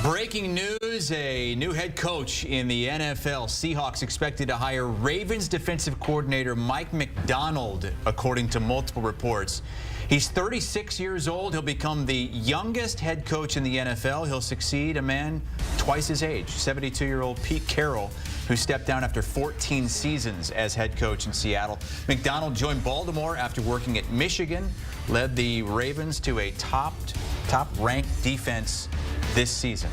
Breaking news, a new head coach in the NFL. Seahawks expected to hire Ravens defensive coordinator Mike Macdonald, according to multiple reports. He's 36 years old. He'll become the youngest head coach in the NFL. He'll succeed a man twice his age, 72-year-old Pete Carroll, who stepped down after 14 seasons as head coach in Seattle. Macdonald joined Baltimore after working at Michigan, led the Ravens to a top-ranked defense this season.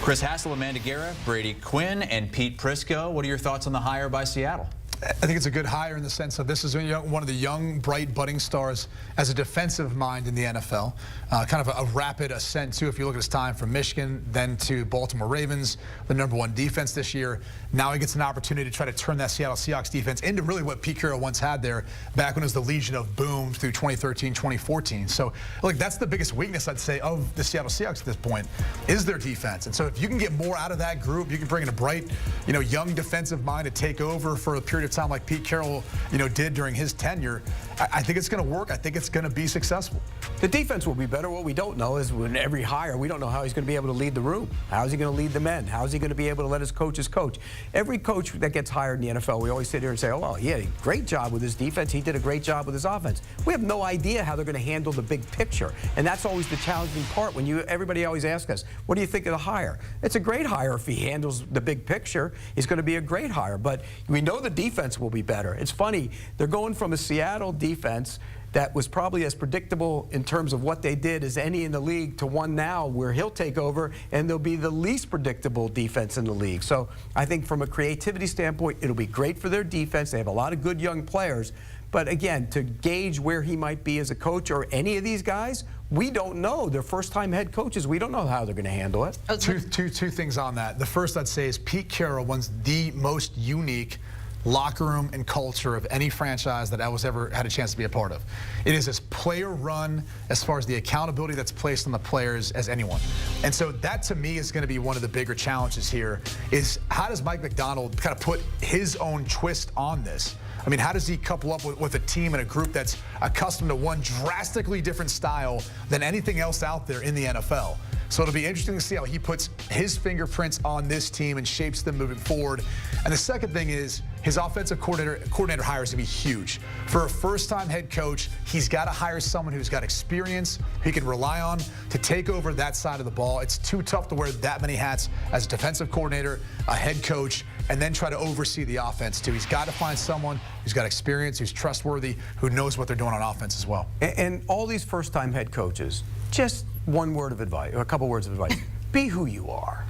Chris Hassel, Amanda Guerra, Brady, Quinn, and Pete Prisco. What are your thoughts on the hire by Seattle? I think it's a good hire in the sense of this is one of the young, bright, budding stars as a defensive mind in the NFL. Kind of a rapid ascent, too, if you look at his time from Michigan, then to Baltimore Ravens, the #1 defense this year. Now he gets an opportunity to try to turn that Seattle Seahawks defense into really what Pete Carroll once had there back when it was the Legion of Boom through 2013, 2014. So, look, that's the biggest weakness, I'd say, of the Seattle Seahawks at this point, is their defense. And so if you can get more out of that group, you can bring in a bright, young defensive mind to take over for a period of time like Pete Carroll, did during his tenure. I think it's going to work. I think it's going to be successful. The defense will be better. What we don't know is when every hire, we don't know how he's going to be able to lead the room. How is he going to lead the men? How is he going to be able to let his coaches coach? Every coach that gets hired in the NFL, we always sit here and say, oh, well, he had a great job with his defense. He did a great job with his offense. We have no idea how they're going to handle the big picture. And that's always the challenging part when everybody always asks us, what do you think of the hire? It's a great hire if he handles the big picture. He's going to be a great hire. But we know the defense will be better. It's funny. They're going from a Seattle defense that was probably as predictable in terms of what they did as any in the league to one now where he'll take over and they'll be the least predictable defense in the league. So I think from a creativity standpoint, it'll be great for their defense. They have a lot of good young players. But again, to gauge where he might be as a coach or any of these guys, we don't know. They're first-time head coaches. We don't know how they're going to handle it. Two things on that. The first I'd say is Pete Carroll was the most unique locker room and culture of any franchise that I was ever had a chance to be a part of. It is as player-run as far as the accountability that's placed on the players as anyone. And so that, to me, is going to be one of the bigger challenges here is how does Mike Macdonald kind of put his own twist on this? I mean, how does he couple up with a team and a group that's accustomed to one drastically different style than anything else out there in the NFL? So it'll be interesting to see how he puts his fingerprints on this team and shapes them moving forward. And the second thing is his offensive coordinator hire is going to be huge. For a first-time head coach, he's got to hire someone who's got experience, he can rely on to take over that side of the ball. It's too tough to wear that many hats as a defensive coordinator, a head coach, and then try to oversee the offense, too. He's got to find someone who's got experience, who's trustworthy, who knows what they're doing on offense as well. And all these first-time head coaches, just one word of advice, or a couple words of advice. Be who you are.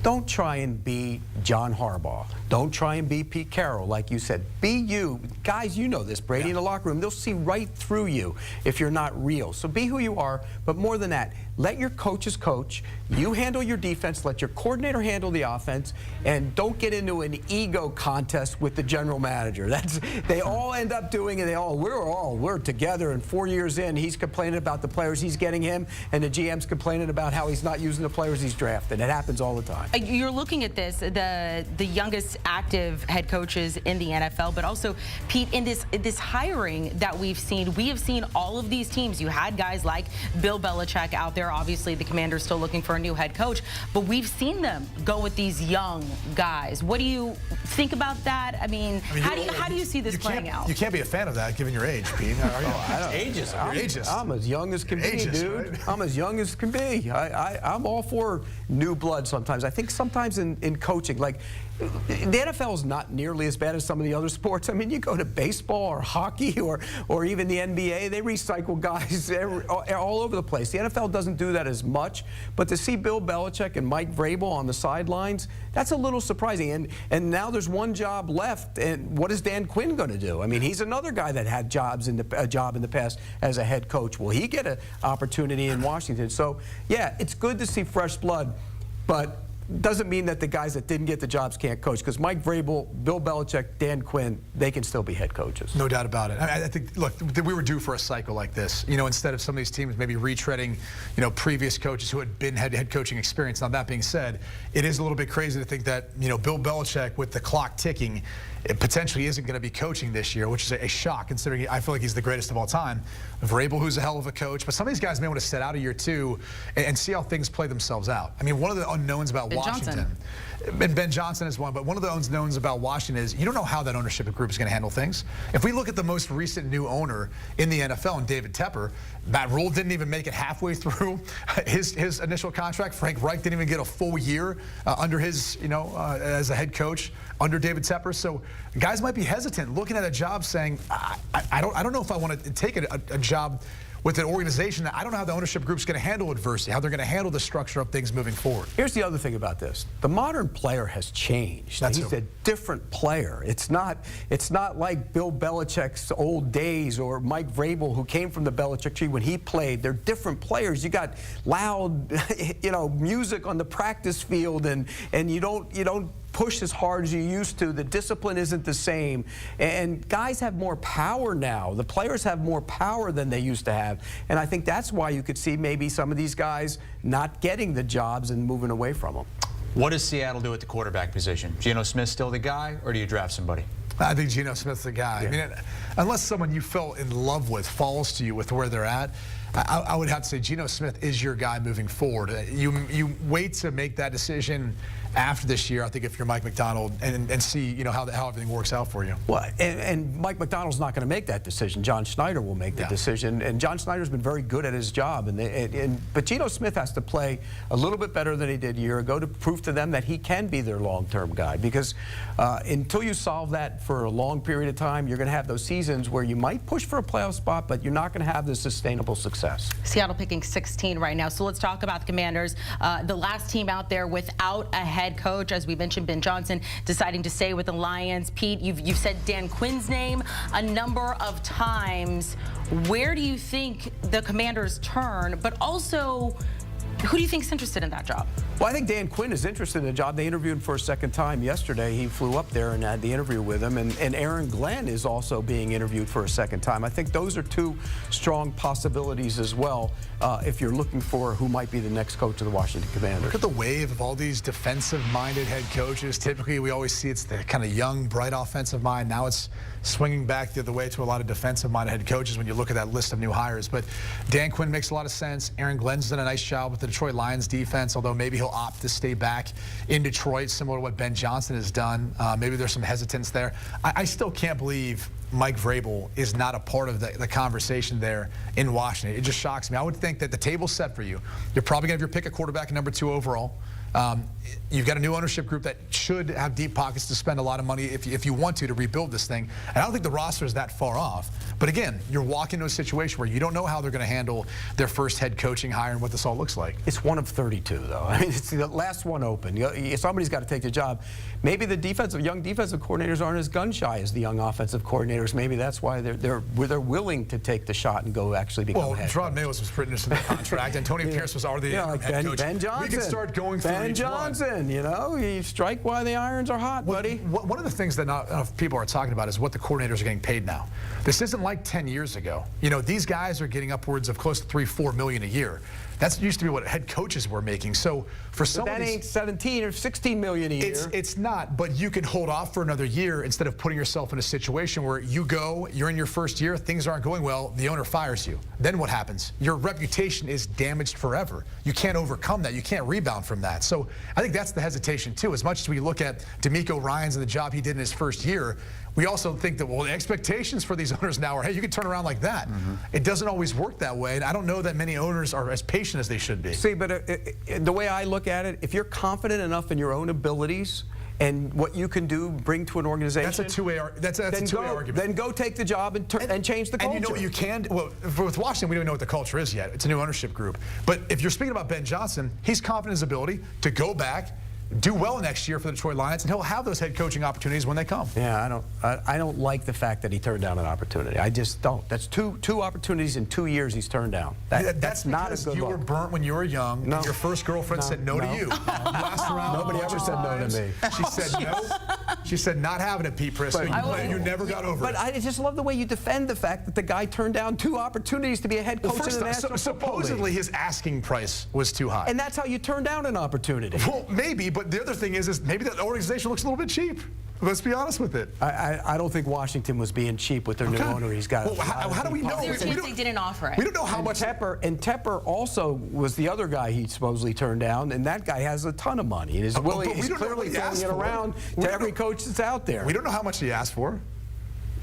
Don't try and be John Harbaugh. Don't try and be Pete Carroll, like you said. Be you. Guys, you know this. Brady in the locker room, they'll see right through you if you're not real. So be who you are, but more than that, let your coaches coach. You handle your defense. Let your coordinator handle the offense. And don't get into an ego contest with the general manager. They all end up doing it. We're together, and 4 years in, he's complaining about the players he's getting him, and the GM's complaining about how he's not using the players he's drafted. It happens all the time. You're looking at this, the youngest active head coaches in the NFL, but also, Pete, in this hiring that we have seen all of these teams. You had guys like Bill Belichick out there. Obviously, the Commanders still looking for a new head coach, but we've seen them go with these young guys. What do you think about that? I mean how do you see this playing out? You can't be a fan of that, given your age, Pete. Ageist. I'm as young as can be, dude. Right? I'm as young as can be. I'm all for new blood sometimes. I think sometimes in coaching, like, the NFL is not nearly as bad as some of the other sports. I mean, you go to baseball or hockey or even the NBA, they recycle guys all over the place. The NFL doesn't do that as much, but to see Bill Belichick and Mike Vrabel on the sidelines, that's a little surprising. And now there's one job left, and what is Dan Quinn going to do? I mean, he's another guy that had a job in the past as a head coach. Will he get an opportunity in Washington? So, yeah, it's good to see fresh blood, but doesn't mean that the guys that didn't get the jobs can't coach, because Mike Vrabel, Bill Belichick, Dan Quinn, they can still be head coaches. No doubt about it. I think, look, we were due for a cycle like this. Instead of some of these teams maybe retreading, previous coaches who had been head coaching experience. Now, that being said, it is a little bit crazy to think that, Bill Belichick, with the clock ticking, it potentially isn't going to be coaching this year, which is a shock considering I feel like he's the greatest of all time. Vrabel, who's a hell of a coach, but some of these guys may want to sit out a year too and see how things play themselves out. I mean, one of the unknowns about Washington, and Ben Johnson is one, but one of the unknowns about Washington is you don't know how that ownership group is going to handle things. If we look at the most recent new owner in the NFL, and David Tepper, Matt Rule didn't even make it halfway through his initial contract. Frank Reich didn't even get a full year under his, as a head coach under David Tepper. So guys might be hesitant looking at a job saying, I don't know if I want to take a job with an organization that I don't know how the ownership group's going to handle adversity, how they're going to handle the structure of things moving forward. Here's the other thing about this. The modern player has changed. He's a different player. It's not like Bill Belichick's old days or Mike Vrabel, who came from the Belichick tree when he played. They're different players. You got loud, music on the practice field, and you don't push as hard as you used to. The discipline isn't the same. And guys have more power now. The players have more power than they used to have. And I think that's why you could see maybe some of these guys not getting the jobs and moving away from them. What does Seattle do at the quarterback position? Geno Smith still the guy, or do you draft somebody? I think Geno Smith's the guy. Yeah. I mean, unless someone you fell in love with falls to you with where they're at, I would have to say Geno Smith is your guy moving forward. You wait to make that decision after this year, I think, if you're Mike Macdonald, and see how everything works out for you. Well, and Mike Macdonald's not going to make that decision. John Schneider will make the decision, and John Schneider's been very good at his job. But Geno Smith has to play a little bit better than he did a year ago to prove to them that he can be their long-term guy. Because until you solve that for a long period of time, you're going to have those seasons where you might push for a playoff spot, but you're not going to have the sustainable success. Seattle picking 16 right now. So let's talk about the Commanders. The last team out there without a head coach, as we mentioned, Ben Johnson deciding to stay with the Lions. Pete, you've said Dan Quinn's name a number of times. Where do you think the Commanders turn, but also who do you think is interested in that job? Well, I think Dan Quinn is interested in the job. They interviewed him for a second time yesterday. He flew up there and had the interview with him. And Aaron Glenn is also being interviewed for a second time. I think those are two strong possibilities as well if you're looking for who might be the next coach of the Washington Commanders. Look at the wave of all these defensive-minded head coaches. Typically, we always see it's the kind of young, bright offensive mind. Now it's swinging back the other way to a lot of defensive-minded head coaches when you look at that list of new hires. But Dan Quinn makes a lot of sense. Aaron Glenn's done a nice job with the Detroit Lions defense, although maybe he'll opt to stay back in Detroit, similar to what Ben Johnson has done. Maybe there's some hesitance there. I still can't believe Mike Vrabel is not a part of the conversation there in Washington. It just shocks me. I would think that the table's set for you. You're probably going to have your pick a quarterback at #2 overall. You've got a new ownership group that should have deep pockets to spend a lot of money if you want to rebuild this thing. And I don't think the roster is that far off. But again, you're walking into a situation where you don't know how they're going to handle their first head coaching hire and what this all looks like. It's one of 32, though. I mean, it's the last one open. Somebody's got to take the job. Maybe the young defensive coordinators aren't as gun-shy as the young offensive coordinators. Maybe that's why they're willing to take the shot and go actually become a head Rod coach. Mayo's was pretty interesting in the contract. Antonio Pierce was already head coach. Ben Johnson. We can start going through Ben Johnson, you strike while the irons are hot, buddy. One of the things that not enough people are talking about is what the coordinators are getting paid now. This isn't like 10 years ago. These guys are getting upwards of close to $3-4 million a year. That used to be what head coaches were making. So for some that ain't 17 or 16 million a year. It's not, but you can hold off for another year instead of putting yourself in a situation where you're in your first year, things aren't going well, the owner fires you. Then what happens? Your reputation is damaged forever. You can't overcome that. You can't rebound from that. So I think that's the hesitation too. As much as we look at DeMeco Ryans and the job he did in his first year, we also think that, well, the expectations for these owners now are, hey, you can turn around like that. It doesn't always work that way, and I don't know that many owners are as patient as they should be. See, but the way I look at it, if you're confident enough in your own abilities and what you can do, bring to an organization, that's a two-way argument. Then go take the job and change the culture. And you know what you can? Well, with Washington, we don't know what the culture is yet. It's a new ownership group. But if you're speaking about Ben Johnson, he's confident in his ability to go back, do well next year for the Detroit Lions, and he'll have those head coaching opportunities when they come. Yeah, I don't like the fact that he turned down an opportunity. I just don't. That's two opportunities in 2 years he's turned down. That's not a good look. You were burnt when you were young. No. And your first girlfriend said no to you. Last round, nobody ever said no to me. She said no. She said not having it, Pete Prisco. You never got over it. But I just love the way you defend the fact that the guy turned down 2 opportunities to be a head coach in the National Football League. Supposedly his asking price was too high. And that's how you turn down an opportunity. Well, maybe, but the other thing is maybe that organization looks a little bit cheap. Let's be honest with it. I don't think Washington was being cheap with their new owner. He's got. Well, how do we know? There was a chance they didn't offer it. We don't know how much. Tepper also was the other guy he supposedly turned down, and that guy has a ton of money and is willing. He's clearly throwing it around to every coach that's out there. We don't know how much he asked for.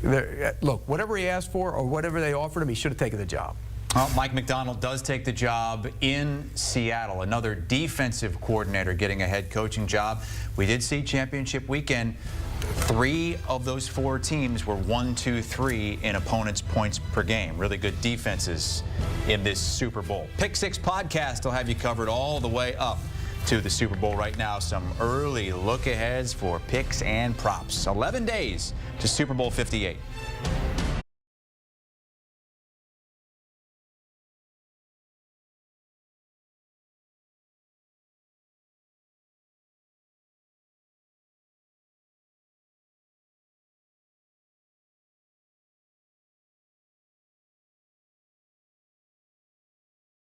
Look, whatever he asked for or whatever they offered him, he should have taken the job. Well, Mike Macdonald does take the job in Seattle. Another defensive coordinator getting a head coaching job. We did see championship weekend. 3 of those 4 teams were 1, 2, 3 in opponents' points per game. Really good defenses in this Super Bowl. Pick 6 podcast will have you covered all the way up to the Super Bowl right now. Some early look-aheads for picks and props. 11 days to Super Bowl 58.